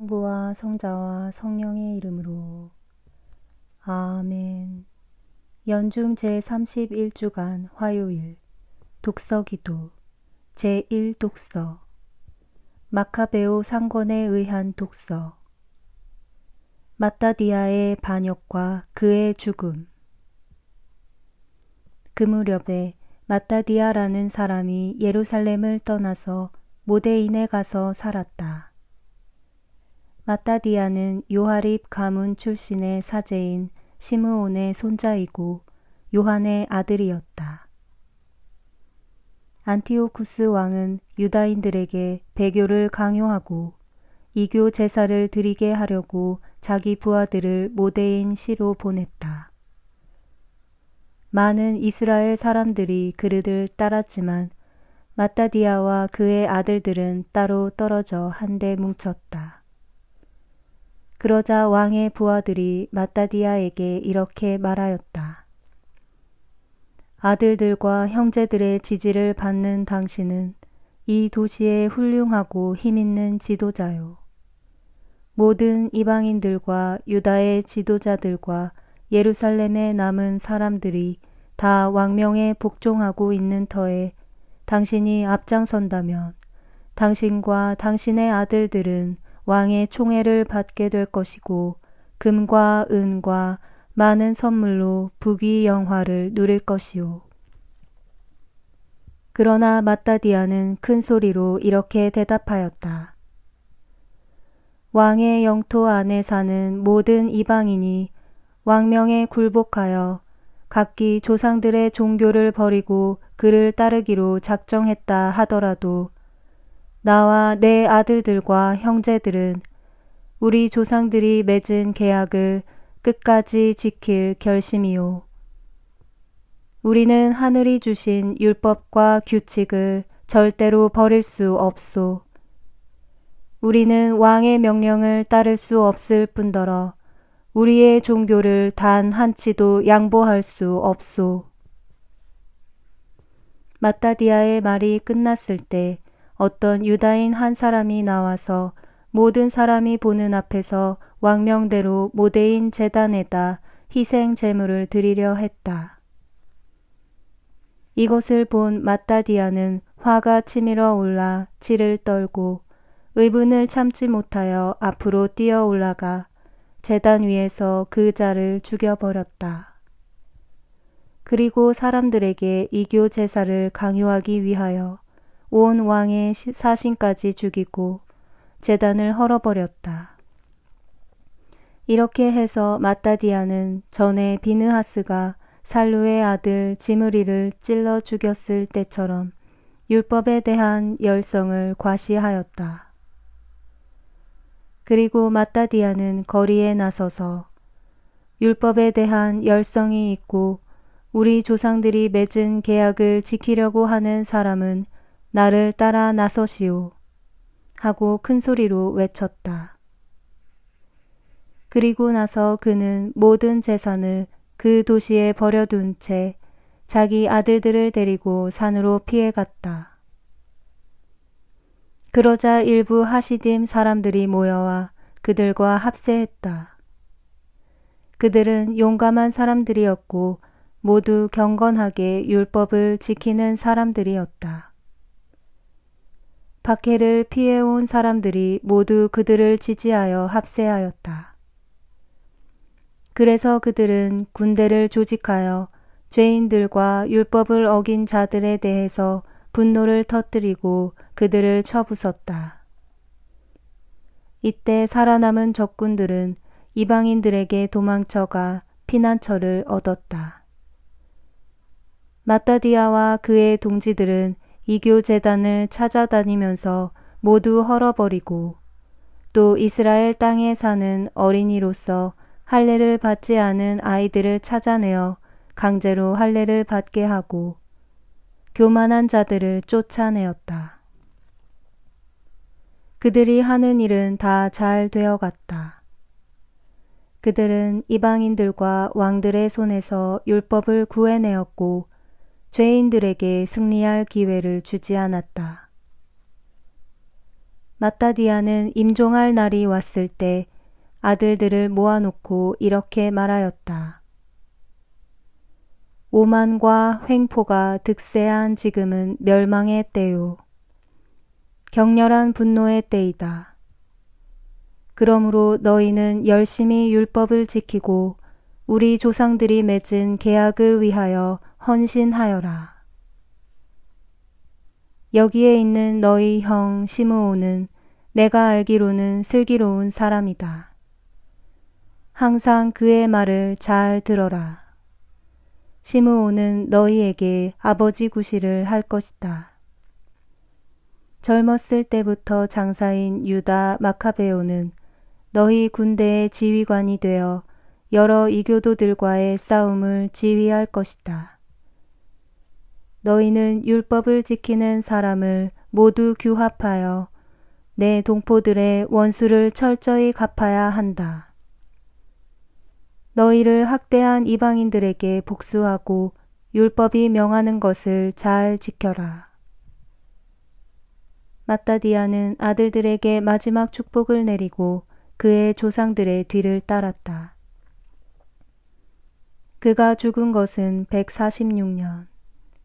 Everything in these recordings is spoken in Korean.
성부와 성자와 성령의 이름으로 아멘. 연중 제31주간 화요일 독서기도 제1독서 마카베오 상권에 의한 독서 마따디아의 반역과 그의 죽음. 그 무렵에 마따디아라는 사람이 예루살렘을 떠나서 모데인에 가서 살았다. 마따디아는 요하립 가문 출신의 사제인 시므온의 손자이고 요한의 아들이었다. 안티오쿠스 왕은 유다인들에게 배교를 강요하고 이교 제사를 드리게 하려고 자기 부하들을 모데인 시로 보냈다. 많은 이스라엘 사람들이 그를 따랐지만 마따디아와 그의 아들들은 따로 떨어져 한데 뭉쳤다. 그러자 왕의 부하들이 마따디아에게 이렇게 말하였다. 아들들과 형제들의 지지를 받는 당신은 이 도시의 훌륭하고 힘있는 지도자요. 모든 이방인들과 유다의 지도자들과 예루살렘에 남은 사람들이 다 왕명에 복종하고 있는 터에 당신이 앞장선다면 당신과 당신의 아들들은 왕의 총애를 받게 될 것이고 금과 은과 많은 선물로 부귀영화를 누릴 것이요. 그러나 마따디아는 큰 소리로 이렇게 대답하였다. 왕의 영토 안에 사는 모든 이방인이 왕명에 굴복하여 각기 조상들의 종교를 버리고 그를 따르기로 작정했다 하더라도 나와 내 아들들과 형제들은 우리 조상들이 맺은 계약을 끝까지 지킬 결심이요. 우리는 하늘이 주신 율법과 규칙을 절대로 버릴 수 없소. 우리는 왕의 명령을 따를 수 없을 뿐더러 우리의 종교를 단 한치도 양보할 수 없소. 마따디아의 말이 끝났을 때 어떤 유다인 한 사람이 나와서 모든 사람이 보는 앞에서 왕명대로 모데인 제단에다 희생 제물을 드리려 했다. 이것을 본 마따디아는 화가 치밀어 올라 치를 떨고 의분을 참지 못하여 앞으로 뛰어 올라가 제단 위에서 그 자를 죽여버렸다. 그리고 사람들에게 이교 제사를 강요하기 위하여 온 왕의 사신까지 죽이고 제단을 헐어버렸다. 이렇게 해서 마따디아는 전에 비느하스가 살루의 아들 지므리를 찔러 죽였을 때처럼 율법에 대한 열성을 과시하였다. 그리고 마따디아는 거리에 나서서 율법에 대한 열성이 있고 우리 조상들이 맺은 계약을 지키려고 하는 사람은 나를 따라 나서시오 하고 큰 소리로 외쳤다. 그리고 나서 그는 모든 재산을 그 도시에 버려둔 채 자기 아들들을 데리고 산으로 피해갔다. 그러자 일부 하시딤 사람들이 모여와 그들과 합세했다. 그들은 용감한 사람들이었고 모두 경건하게 율법을 지키는 사람들이었다. 박해를 피해온 사람들이 모두 그들을 지지하여 합세하였다. 그래서 그들은 군대를 조직하여 죄인들과 율법을 어긴 자들에 대해서 분노를 터뜨리고 그들을 쳐부쉈다. 이때 살아남은 적군들은 이방인들에게 도망쳐가 피난처를 얻었다. 마따디아와 그의 동지들은 이교 제단을 찾아다니면서 모두 헐어버리고 또 이스라엘 땅에 사는 어린이로서 할례를 받지 않은 아이들을 찾아내어 강제로 할례를 받게 하고 교만한 자들을 쫓아내었다. 그들이 하는 일은 다 잘 되어갔다. 그들은 이방인들과 왕들의 손에서 율법을 구해내었고 죄인들에게 승리할 기회를 주지 않았다. 마따디아는 임종할 날이 왔을 때 아들들을 모아놓고 이렇게 말하였다. 오만과 횡포가 득세한 지금은 멸망의 때요. 격렬한 분노의 때이다. 그러므로 너희는 열심히 율법을 지키고 우리 조상들이 맺은 계약을 위하여 헌신하여라. 여기에 있는 너희 형 시므온은 내가 알기로는 슬기로운 사람이다. 항상 그의 말을 잘 들어라. 시므온은 너희에게 아버지 구실을 할 것이다. 젊었을 때부터 장사인 유다 마카베오는 너희 군대의 지휘관이 되어 여러 이교도들과의 싸움을 지휘할 것이다. 너희는 율법을 지키는 사람을 모두 규합하여 내 동포들의 원수를 철저히 갚아야 한다. 너희를 학대한 이방인들에게 복수하고 율법이 명하는 것을 잘 지켜라. 마따디아는 아들들에게 마지막 축복을 내리고 그의 조상들의 뒤를 따랐다. 그가 죽은 것은 146년.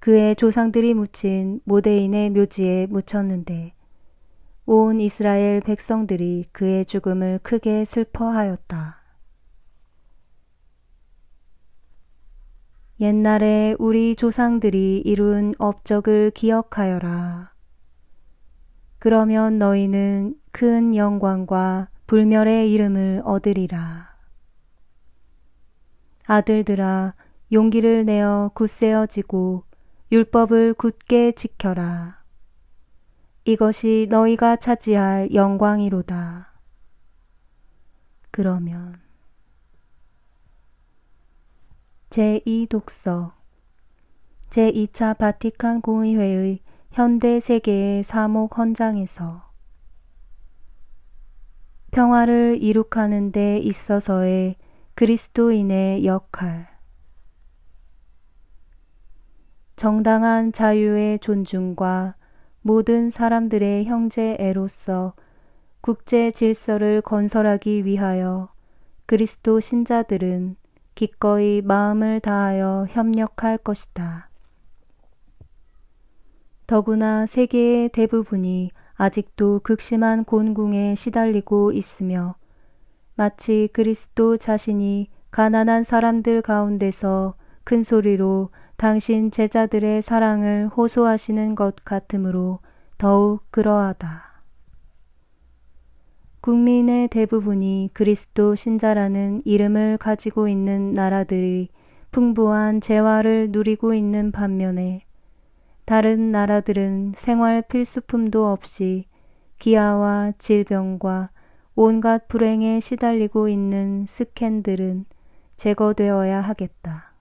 그의 조상들이 묻힌 모데인의 묘지에 묻혔는데 온 이스라엘 백성들이 그의 죽음을 크게 슬퍼하였다. 옛날에 우리 조상들이 이룬 업적을 기억하여라. 그러면 너희는 큰 영광과 불멸의 이름을 얻으리라. 아들들아, 용기를 내어 굳세어지고 율법을 굳게 지켜라. 이것이 너희가 차지할 영광이로다. 그러면 제2독서 제2차 바티칸 공의회의 현대 세계의 사목 헌장에서 평화를 이룩하는 데 있어서의 그리스도인의 역할 정당한 자유의 존중과 모든 사람들의 형제애로서 국제 질서를 건설하기 위하여 그리스도 신자들은 기꺼이 마음을 다하여 협력할 것이다. 더구나 세계의 대부분이 아직도 극심한 곤궁에 시달리고 있으며 마치 그리스도 자신이 가난한 사람들 가운데서 큰 소리로 당신 제자들의 사랑을 호소하시는 것 같으므로 더욱 그러하다. 국민의 대부분이 그리스도 신자라는 이름을 가지고 있는 나라들이 풍부한 재화를 누리고 있는 반면에 다른 나라들은 생활 필수품도 없이 기아와 질병과 온갖 불행에 시달리고 있는 스캔들은 제거되어야 하겠다.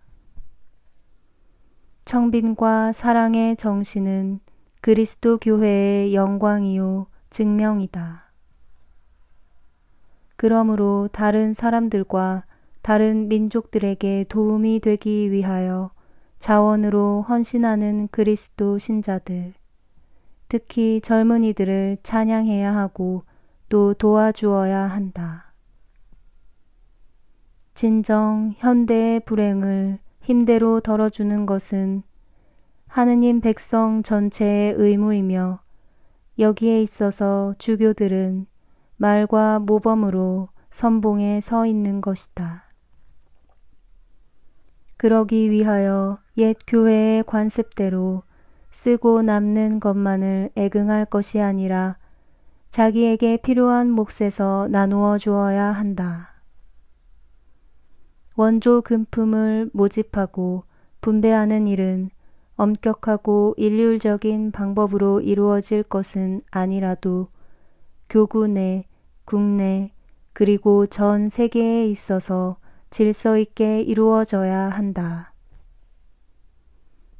청빈과 사랑의 정신은 그리스도 교회의 영광이요 증명이다. 그러므로 다른 사람들과 다른 민족들에게 도움이 되기 위하여 자원으로 헌신하는 그리스도 신자들, 특히 젊은이들을 찬양해야 하고 또 도와주어야 한다. 진정 현대의 불행을 힘대로 덜어주는 것은 하느님 백성 전체의 의무이며 여기에 있어서 주교들은 말과 모범으로 선봉에 서 있는 것이다. 그러기 위하여 옛 교회의 관습대로 쓰고 남는 것만을 애긍할 것이 아니라 자기에게 필요한 몫에서 나누어 주어야 한다. 원조 금품을 모집하고 분배하는 일은 엄격하고 일률적인 방법으로 이루어질 것은 아니라도 교구 내, 국내, 그리고 전 세계에 있어서 질서 있게 이루어져야 한다.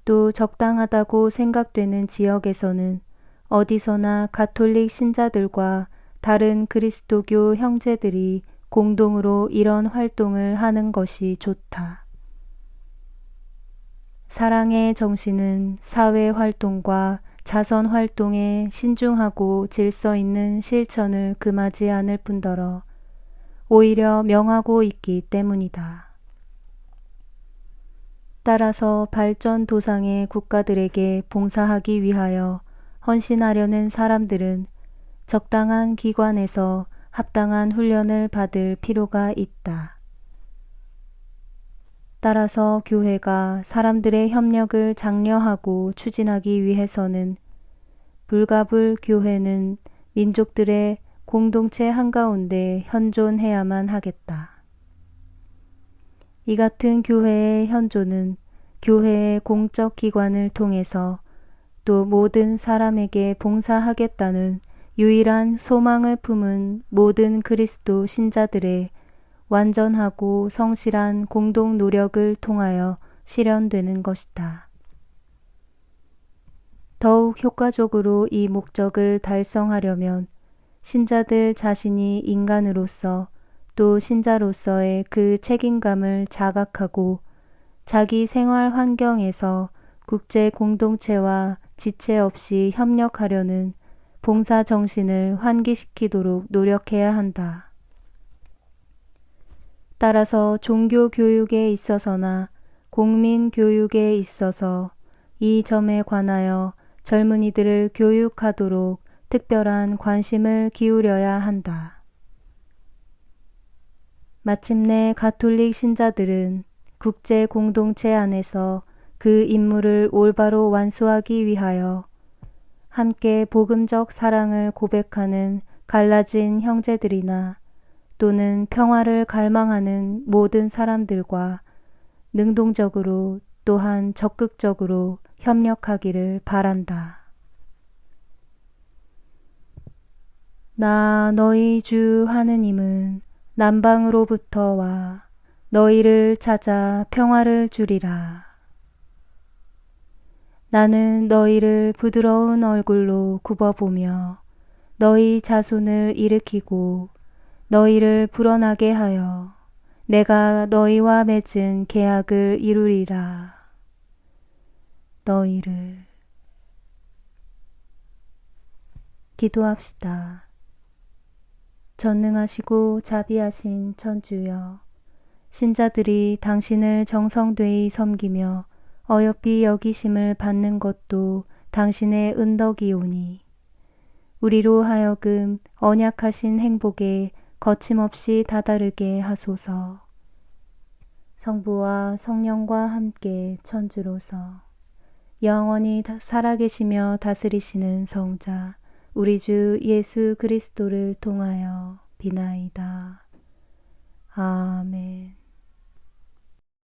또 적당하다고 생각되는 지역에서는 어디서나 가톨릭 신자들과 다른 그리스도교 형제들이 공동으로 이런 활동을 하는 것이 좋다. 사랑의 정신은 사회 활동과 자선 활동에 신중하고 질서 있는 실천을 금하지 않을 뿐더러 오히려 명하고 있기 때문이다. 따라서 발전 도상의 국가들에게 봉사하기 위하여 헌신하려는 사람들은 적당한 기관에서 합당한 훈련을 받을 필요가 있다. 따라서 교회가 사람들의 협력을 장려하고 추진하기 위해서는 불가불 교회는 민족들의 공동체 한가운데 현존해야만 하겠다. 이 같은 교회의 현존은 교회의 공적 기관을 통해서 또 모든 사람에게 봉사하겠다는 유일한 소망을 품은 모든 그리스도 신자들의 완전하고 성실한 공동 노력을 통하여 실현되는 것이다. 더욱 효과적으로 이 목적을 달성하려면 신자들 자신이 인간으로서 또 신자로서의 그 책임감을 자각하고 자기 생활 환경에서 국제 공동체와 지체 없이 협력하려는 봉사 정신을 환기시키도록 노력해야 한다. 따라서 종교 교육에 있어서나 공민 교육에 있어서 이 점에 관하여 젊은이들을 교육하도록 특별한 관심을 기울여야 한다. 마침내 가톨릭 신자들은 국제 공동체 안에서 그 임무를 올바로 완수하기 위하여 함께 복음적 사랑을 고백하는 갈라진 형제들이나 또는 평화를 갈망하는 모든 사람들과 능동적으로 또한 적극적으로 협력하기를 바란다. 나 너희 주 하느님은 남방으로부터 와 너희를 찾아 평화를 주리라. 나는 너희를 부드러운 얼굴로 굽어보며 너희 자손을 일으키고 너희를 불어나게 하여 내가 너희와 맺은 계약을 이루리라. 너희를. 기도합시다. 전능하시고 자비하신 천주여, 신자들이 당신을 정성되이 섬기며 어여삐 여기심을 받는 것도 당신의 은덕이오니 우리로 하여금 언약하신 행복에 거침없이 다다르게 하소서. 성부와 성령과 함께 천주로서 영원히 살아계시며 다스리시는 성자 우리 주 예수 그리스도를 통하여 비나이다. 아멘.